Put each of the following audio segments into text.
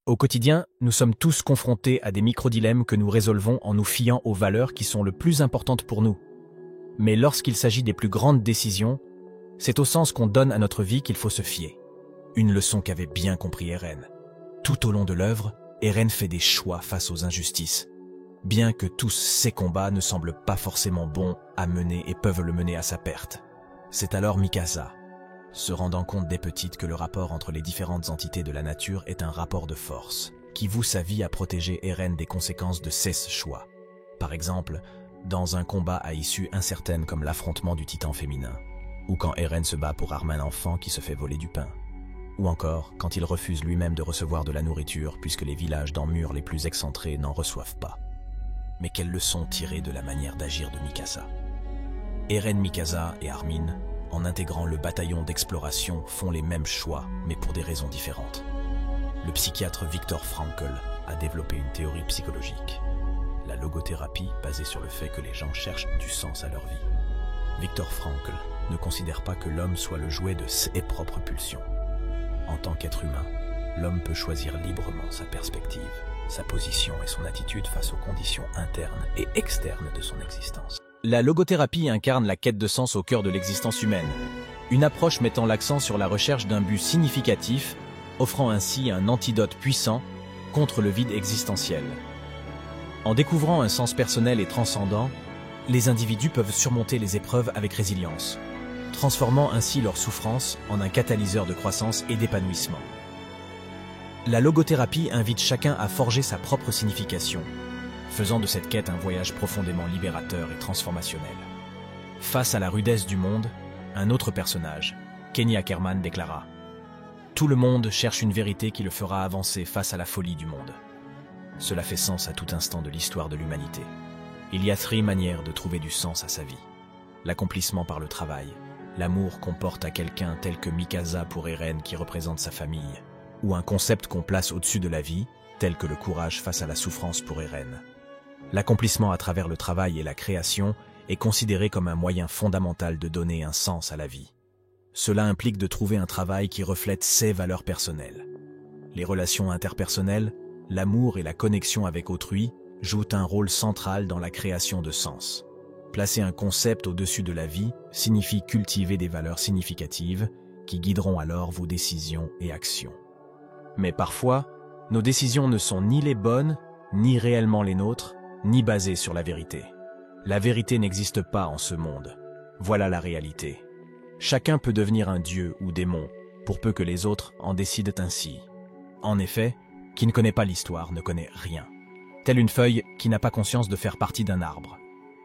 Au quotidien, nous sommes tous confrontés à des micro-dilemmes que nous résolvons en nous fiant aux valeurs qui sont le plus importantes pour nous. Mais lorsqu'il s'agit des plus grandes décisions, c'est au sens qu'on donne à notre vie qu'il faut se fier. Une leçon qu'avait bien compris Eren. Tout au long de l'œuvre, Eren fait des choix face aux injustices. Bien que tous ces combats ne semblent pas forcément bons à mener et peuvent le mener à sa perte. C'est alors Mikasa, se rendant compte dès petite que le rapport entre les différentes entités de la nature est un rapport de force, qui voue sa vie à protéger Eren des conséquences de ses choix. Par exemple, dans un combat à issue incertaine comme l'affrontement du titan féminin, ou quand Eren se bat pour armer un enfant qui se fait voler du pain, ou encore quand il refuse lui-même de recevoir de la nourriture puisque les villages d'Anmur les plus excentrés n'en reçoivent pas. Mais quelle leçon tirer de la manière d'agir de Mikasa? Eren, Mikasa et Armin, en intégrant le bataillon d'exploration, font les mêmes choix, mais pour des raisons différentes. Le psychiatre Viktor Frankl a développé une théorie psychologique, la logothérapie basée sur le fait que les gens cherchent du sens à leur vie. Viktor Frankl ne considère pas que l'homme soit le jouet de ses propres pulsions. En tant qu'être humain, l'homme peut choisir librement sa perspective, sa position et son attitude face aux conditions internes et externes de son existence. La logothérapie incarne la quête de sens au cœur de l'existence humaine, une approche mettant l'accent sur la recherche d'un but significatif, offrant ainsi un antidote puissant contre le vide existentiel. En découvrant un sens personnel et transcendant, les individus peuvent surmonter les épreuves avec résilience, transformant ainsi leur souffrance en un catalyseur de croissance et d'épanouissement. La logothérapie invite chacun à forger sa propre signification, faisant de cette quête un voyage profondément libérateur et transformationnel. Face à la rudesse du monde, un autre personnage, Kenny Ackerman, déclara « Tout le monde cherche une vérité qui le fera avancer face à la folie du monde. Cela fait sens à tout instant de l'histoire de l'humanité. Il y a 3 manières de trouver du sens à sa vie. L'accomplissement par le travail, l'amour qu'on porte à quelqu'un tel que Mikasa pour Eren qui représente sa famille, ou un concept qu'on place au-dessus de la vie, tel que le courage face à la souffrance pour Eren. L'accomplissement à travers le travail et la création est considéré comme un moyen fondamental de donner un sens à la vie. Cela implique de trouver un travail qui reflète ses valeurs personnelles. Les relations interpersonnelles, l'amour et la connexion avec autrui jouent un rôle central dans la création de sens. Placer un concept au-dessus de la vie signifie cultiver des valeurs significatives qui guideront alors vos décisions et actions. Mais parfois, nos décisions ne sont ni les bonnes, ni réellement les nôtres, ni basées sur la vérité. La vérité n'existe pas en ce monde. Voilà la réalité. Chacun peut devenir un dieu ou démon, pour peu que les autres en décident ainsi. En effet, qui ne connaît pas l'histoire ne connaît rien. Telle une feuille qui n'a pas conscience de faire partie d'un arbre.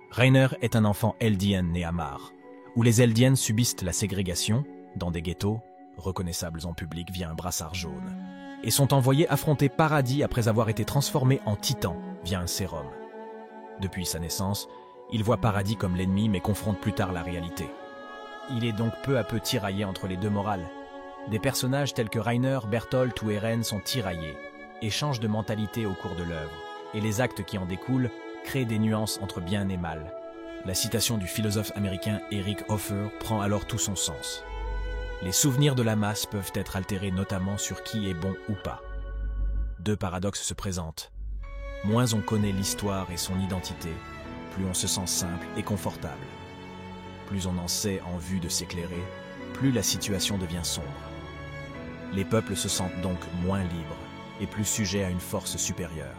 Reiner est un enfant Eldien né à Mar, où les Eldiens subissent la ségrégation, dans des ghettos, reconnaissables en public via un brassard jaune, et sont envoyés affronter Paradis après avoir été transformés en titan via un sérum. Depuis sa naissance, il voit Paradis comme l'ennemi mais confronte plus tard la réalité. Il est donc peu à peu tiraillé entre les deux morales. Des personnages tels que Reiner, Bertholdt ou Eren sont tiraillés et changent de mentalité au cours de l'œuvre, et les actes qui en découlent créent des nuances entre bien et mal. La citation du philosophe américain Eric Hoffer prend alors tout son sens. Les souvenirs de la masse peuvent être altérés notamment sur qui est bon ou pas. 2 paradoxes se présentent. Moins on connaît l'histoire et son identité, plus on se sent simple et confortable. Plus on en sait en vue de s'éclairer, plus la situation devient sombre. Les peuples se sentent donc moins libres et plus sujets à une force supérieure.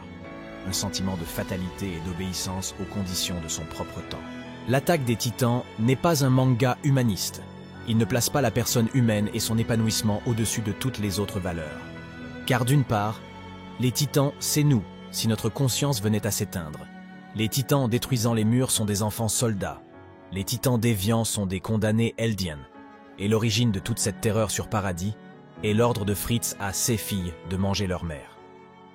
Un sentiment de fatalité et d'obéissance aux conditions de son propre temps. L'attaque des Titans n'est pas un manga humaniste. Il ne place pas la personne humaine et son épanouissement au-dessus de toutes les autres valeurs. Car d'une part, les Titans, c'est nous, si notre conscience venait à s'éteindre. Les Titans en détruisant les murs sont des enfants soldats. Les Titans déviants sont des condamnés Eldiens. Et l'origine de toute cette terreur sur Paradis est l'ordre de Fritz à ses filles de manger leur mère.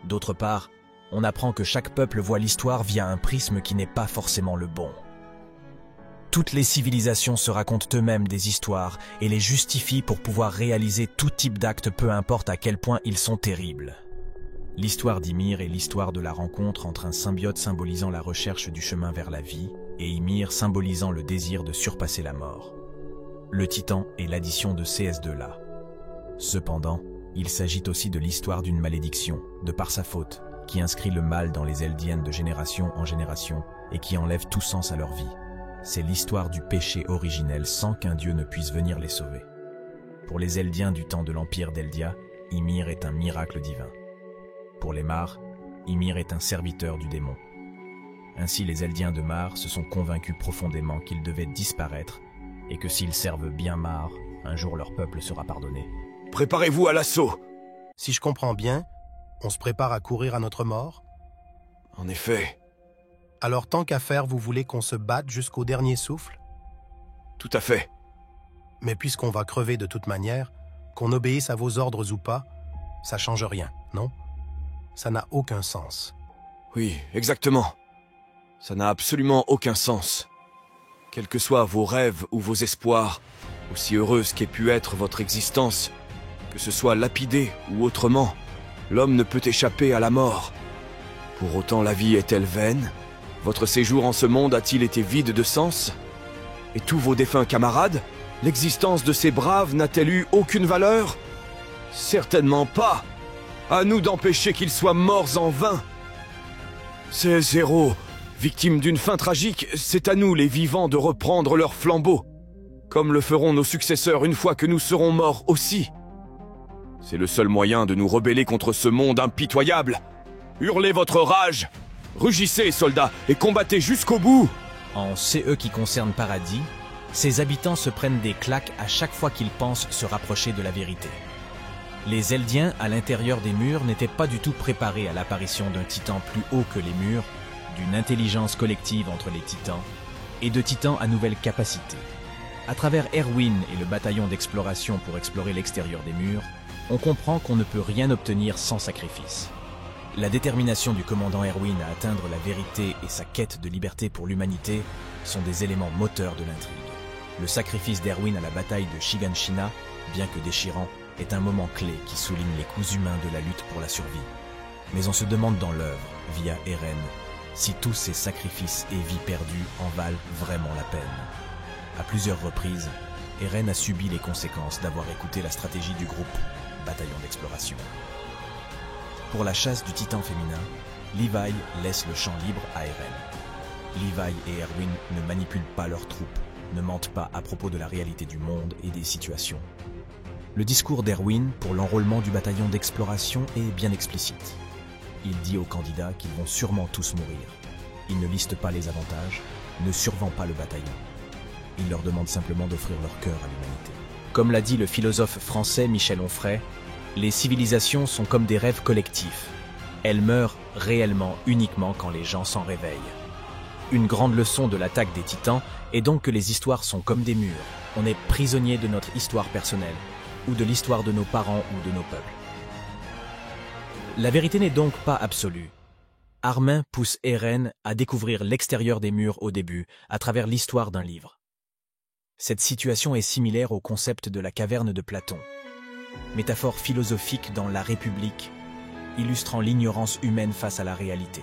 D'autre part, on apprend que chaque peuple voit l'histoire via un prisme qui n'est pas forcément le bon. Toutes les civilisations se racontent eux-mêmes des histoires et les justifient pour pouvoir réaliser tout type d'actes, peu importe à quel point ils sont terribles. L'histoire d'Ymir est l'histoire de la rencontre entre un symbiote symbolisant la recherche du chemin vers la vie et Ymir symbolisant le désir de surpasser la mort. Le titan est l'addition de ces deux-là. Cependant, Il s'agit aussi de l'histoire d'une malédiction, de par sa faute, qui inscrit le mal dans les Eldiens de génération en génération et qui enlève tout sens à leur vie. C'est l'histoire du péché originel sans qu'un dieu ne puisse venir les sauver. Pour les Eldiens du temps de l'Empire d'Eldia, Ymir est un miracle divin. Pour les Mar, Ymir est un serviteur du démon. Ainsi, les Eldiens de Mar se sont convaincus profondément qu'ils devaient disparaître et que s'ils servent bien Mar, un jour leur peuple sera pardonné. Préparez-vous à l'assaut. Si je comprends bien, on se prépare à courir à notre mort? En effet. Alors tant qu'à faire, vous voulez qu'on se batte jusqu'au dernier souffle? Tout à fait. Mais puisqu'on va crever de toute manière, qu'on obéisse à vos ordres ou pas, ça change rien, non? Ça n'a aucun sens. Oui, exactement. Ça n'a absolument aucun sens. Quels que soient vos rêves ou vos espoirs, aussi heureuse qu'ait pu être votre existence, que ce soit lapidé ou autrement, l'homme ne peut échapper à la mort. Pour autant, la vie est-elle vaine? Votre séjour en ce monde a-t-il été vide de sens? Et tous vos défunts camarades? L'existence de ces braves n'a-t-elle eu aucune valeur? Certainement pas. À nous d'empêcher qu'ils soient morts en vain. Ces héros, victimes d'une fin tragique, c'est à nous les vivants de reprendre leur flambeau, comme le feront nos successeurs une fois que nous serons morts aussi. C'est le seul moyen de nous rebeller contre ce monde impitoyable. Hurlez votre rage! Rugissez, soldats, et combattez jusqu'au bout! En CE qui concerne Paradis, ses habitants se prennent des claques à chaque fois qu'ils pensent se rapprocher de la vérité. Les Eldiens, à l'intérieur des murs, n'étaient pas du tout préparés à l'apparition d'un titan plus haut que les murs, d'une intelligence collective entre les titans, et de titans à nouvelles capacités. À travers Erwin et le bataillon d'exploration pour explorer l'extérieur des murs, on comprend qu'on ne peut rien obtenir sans sacrifice. La détermination du commandant Erwin à atteindre la vérité et sa quête de liberté pour l'humanité sont des éléments moteurs de l'intrigue. Le sacrifice d'Erwin à la bataille de Shiganshina, bien que déchirant, est un moment clé qui souligne les coûts humains de la lutte pour la survie. Mais on se demande dans l'œuvre, via Eren, si tous ces sacrifices et vies perdues en valent vraiment la peine. À plusieurs reprises, Eren a subi les conséquences d'avoir écouté la stratégie du groupe Bataillon d'exploration. Pour la chasse du titan féminin, Levi laisse le champ libre à Eren. Levi et Erwin ne manipulent pas leurs troupes, ne mentent pas à propos de la réalité du monde et des situations. Le discours d'Erwin pour l'enrôlement du bataillon d'exploration est bien explicite. Il dit aux candidats qu'ils vont sûrement tous mourir. Il ne liste pas les avantages, ne survend pas le bataillon. Il leur demande simplement d'offrir leur cœur à l'humanité. Comme l'a dit le philosophe français Michel Onfray, les civilisations sont comme des rêves collectifs. Elles meurent réellement uniquement quand les gens s'en réveillent. Une grande leçon de l'attaque des titans est donc que les histoires sont comme des murs. On est prisonnier de notre histoire personnelle, ou de l'histoire de nos parents ou de nos peuples. La vérité n'est donc pas absolue. Armin pousse Eren à découvrir l'extérieur des murs au début, à travers l'histoire d'un livre. Cette situation est similaire au concept de la caverne de Platon, métaphore philosophique dans La République, illustrant l'ignorance humaine face à la réalité.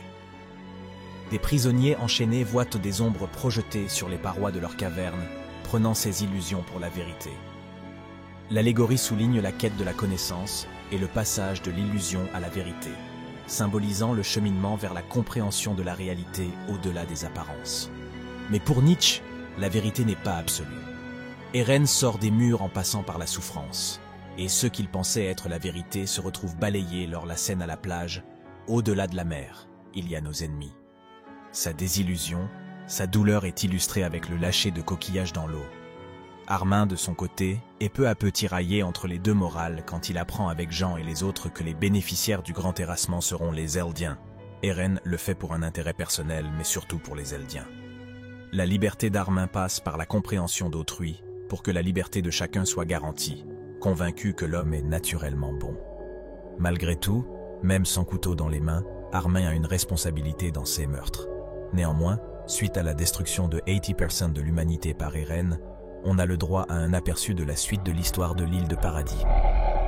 Des prisonniers enchaînés voient des ombres projetées sur les parois de leur caverne, prenant ces illusions pour la vérité. L'allégorie souligne la quête de la connaissance et le passage de l'illusion à la vérité, symbolisant le cheminement vers la compréhension de la réalité au-delà des apparences. Mais pour Nietzsche, la vérité n'est pas absolue. Eren sort des murs en passant par la souffrance, et ceux qu'il pensait être la vérité se retrouvent balayés lors de la scène à la plage. Au-delà de la mer, il y a nos ennemis. Sa désillusion, sa douleur est illustrée avec le lâcher de coquillages dans l'eau. Armin, de son côté, est peu à peu tiraillé entre les deux morales quand il apprend avec Jean et les autres que les bénéficiaires du grand terrassement seront les Eldiens. Eren le fait pour un intérêt personnel, mais surtout pour les Eldiens. La liberté d'Armin passe par la compréhension d'autrui, pour que la liberté de chacun soit garantie, convaincu que l'homme est naturellement bon. Malgré tout, même sans couteau dans les mains, Armin a une responsabilité dans ces meurtres. Néanmoins, suite à la destruction de 80% de l'humanité par Eren, on a le droit à un aperçu de la suite de l'histoire de l'île de Paradis.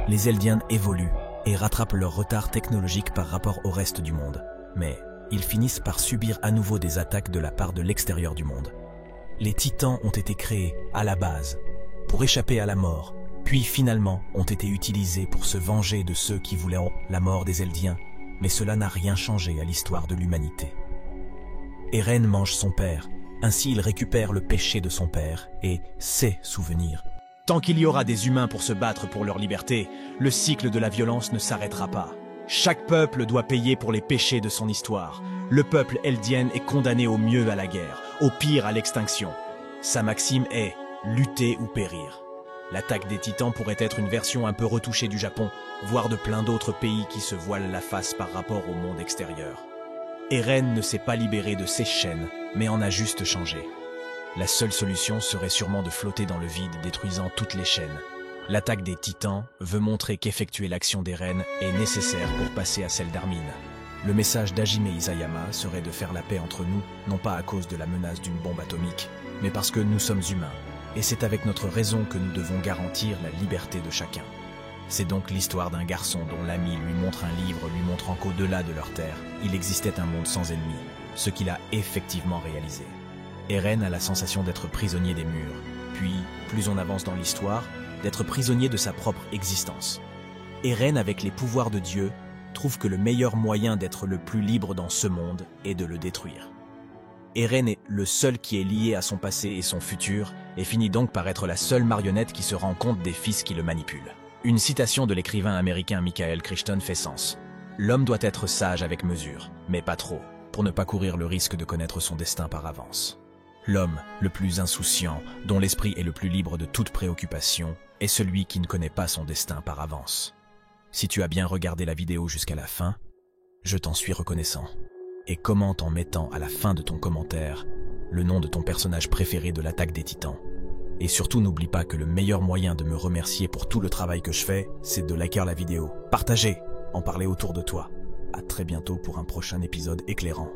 Les Eldiens évoluent et rattrapent leur retard technologique par rapport au reste du monde. Mais ils finissent par subir à nouveau des attaques de la part de l'extérieur du monde. Les Titans ont été créés, à la base, pour échapper à la mort, puis finalement ont été utilisés pour se venger de ceux qui voulaient la mort des Eldiens, mais cela n'a rien changé à l'histoire de l'humanité. Eren mange son père, ainsi il récupère le péché de son père et ses souvenirs. Tant qu'il y aura des humains pour se battre pour leur liberté, le cycle de la violence ne s'arrêtera pas. Chaque peuple doit payer pour les péchés de son histoire. Le peuple eldien est condamné au mieux à la guerre, au pire à l'extinction. Sa maxime est « lutter ou périr ». L'attaque des Titans pourrait être une version un peu retouchée du Japon, voire de plein d'autres pays qui se voilent la face par rapport au monde extérieur. Eren ne s'est pas libéré de ses chaînes, mais en a juste changé. La seule solution serait sûrement de flotter dans le vide, détruisant toutes les chaînes. L'attaque des Titans veut montrer qu'effectuer l'action d'Eren est nécessaire pour passer à celle d'Armin. Le message d'Hajime Isayama serait de faire la paix entre nous, non pas à cause de la menace d'une bombe atomique, mais parce que nous sommes humains, et c'est avec notre raison que nous devons garantir la liberté de chacun. C'est donc l'histoire d'un garçon dont l'ami lui montre un livre lui montrant qu'au-delà de leur terre, il existait un monde sans ennemis, ce qu'il a effectivement réalisé. Eren a la sensation d'être prisonnier des murs, puis, plus on avance dans l'histoire, d'être prisonnier de sa propre existence. Eren, avec les pouvoirs de Dieu, trouve que le meilleur moyen d'être le plus libre dans ce monde est de le détruire. Eren est le seul qui est lié à son passé et son futur, et finit donc par être la seule marionnette qui se rend compte des fils qui le manipulent. Une citation de l'écrivain américain Michael Crichton fait sens. L'homme doit être sage avec mesure, mais pas trop, pour ne pas courir le risque de connaître son destin par avance. L'homme le plus insouciant, dont l'esprit est le plus libre de toute préoccupation, est celui qui ne connaît pas son destin par avance. Si tu as bien regardé la vidéo jusqu'à la fin, je t'en suis reconnaissant. Et commente en mettant à la fin de ton commentaire le nom de ton personnage préféré de l'attaque des Titans. Et surtout n'oublie pas que le meilleur moyen de me remercier pour tout le travail que je fais, c'est de liker la vidéo, partager, en parler autour de toi. À très bientôt pour un prochain épisode éclairant.